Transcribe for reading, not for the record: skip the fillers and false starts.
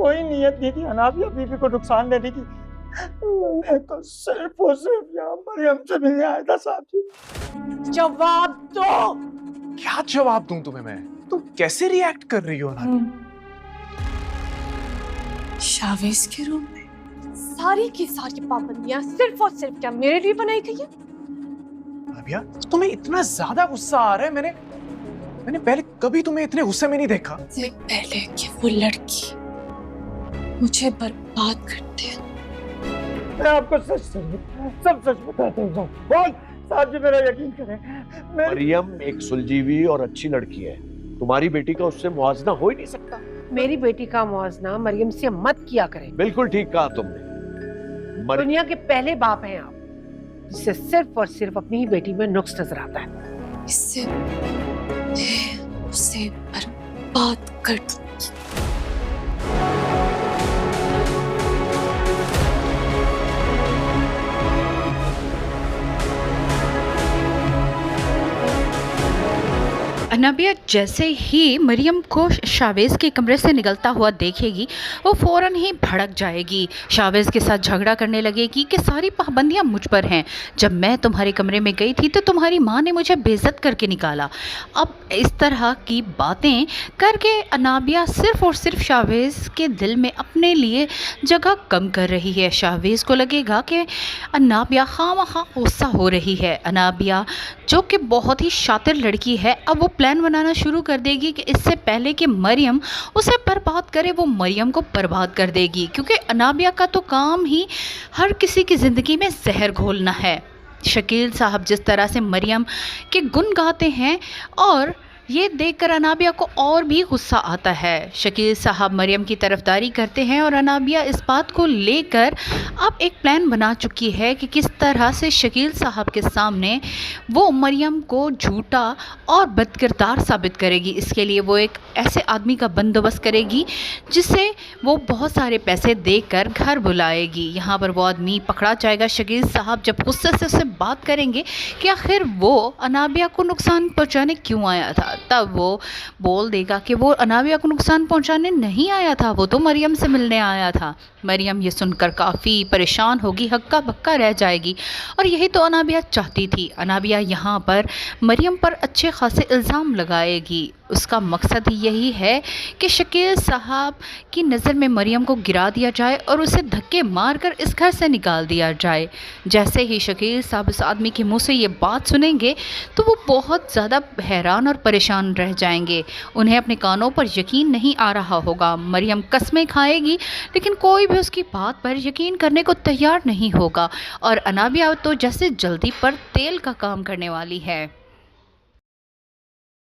कोई नीयत नहीं थी अनाबिया बीबी को नुकसान देने की। मैं तो सिर्फ और सिर्फ यहाँ मरियम से मिलने आया था साहब जी। जवाब दो। क्या जवाब दूं तुम्हें मैं? तुम कैसे रिएक्ट कर रही हो अनाबिया? शावेज के रूम में सारी की सारी पाबंदियां सिर्फ और सिर्फ क्या मेरे लिए बनाई गई है? अनाबिया, तुम्हें इतना ज्यादा गुस्सा आ रहा है? मैंने पहले कभी तुम्हें इतने गुस्से में नहीं देखा। से पहले कि वो लड़की मुझे बर्बाद कर दे। मैं आपको सब सच बताता हूँ साहब। बोल साहब जी, मेरा यकीन करें। मरियम एक सुलझी हुई और अच्छी लड़की है। तुम्हारी बेटी का उससे मुआवजा हो ही नहीं सकता। मेरी बेटी का मुआवजा मरियम से मत किया करें। बिल्कुल ठीक कहा तुमने। दुनिया के पहले बाप हैं आप, जिससे सिर्फ और सिर्फ अपनी ही बेटी में नुक्स नजर आता है। इससे उसे बर्बाद कर दूंगी। अनाबिया जैसे ही मरियम को शावेज़ के कमरे से निकलता हुआ देखेगी, वो फ़ौरन ही भड़क जाएगी, शावेज़ के साथ झगड़ा करने लगेगी कि सारी पाबंदियां मुझ पर हैं। जब मैं तुम्हारे कमरे में गई थी तो तुम्हारी माँ ने मुझे बेइज्जत करके निकाला। अब इस तरह की बातें करके अनाबिया सिर्फ़ और सिर्फ शावेज़ के दिल में अपने लिए जगह कम कर रही है। शावेज़ को लगेगा कि अनाबिया खामखा गुस्सा हो रही है। अनाबिया जो कि बहुत ही शातिर लड़की है, अब वो प्लान बनाना शुरू कर देगी कि इससे पहले कि मरियम उसे बर्बाद करे, वो मरियम को बर्बाद कर देगी, क्योंकि अनाबिया का तो काम ही हर किसी की ज़िंदगी में जहर घोलना है। शकील साहब जिस तरह से मरियम के गुण गाते हैं और ये देखकर अनाबिया को और भी गुस्सा आता है। शकील साहब मरियम की तरफदारी करते हैं और अनाबिया इस बात को लेकर अब एक प्लान बना चुकी है कि किस तरह से शकील साहब के सामने वो मरियम को झूठा और बदकिरदार साबित करेगी। इसके लिए वो एक ऐसे आदमी का बंदोबस्त करेगी जिसे वो बहुत सारे पैसे देकर घर बुलाएगी। यहाँ पर वो आदमी पकड़ा जाएगा। शकील साहब जब गुस्से से उससे बात करेंगे कि आखिर वो अनाबिया को नुकसान पहुँचाने क्यों आया था, तब वो बोल देगा कि वो अनाबिया को नुकसान पहुंचाने नहीं आया था, वो तो मरियम से मिलने आया था। मरियम ये सुनकर काफ़ी परेशान होगी, हक्का बक्का रह जाएगी और यही तो अनाबिया चाहती थी। अनाबिया यहाँ पर मरियम पर अच्छे खासे इल्ज़ाम लगाएगी। उसका मकसद ही यही है कि शकील साहब की नज़र में मरियम को गिरा दिया जाए और उसे धक्के मारकर इस घर से निकाल दिया जाए। जैसे ही शकील साहब इस आदमी के मुंह से ये बात सुनेंगे तो वो बहुत ज़्यादा हैरान और परेशान रह जाएंगे। उन्हें अपने कानों पर यकीन नहीं आ रहा होगा। मरियम कस्में खाएगी लेकिन कोई भी उसकी बात पर यकीन करने को तैयार नहीं होगा और अनाबिया तो जैसे जल्दी पर तेल का काम करने वाली है।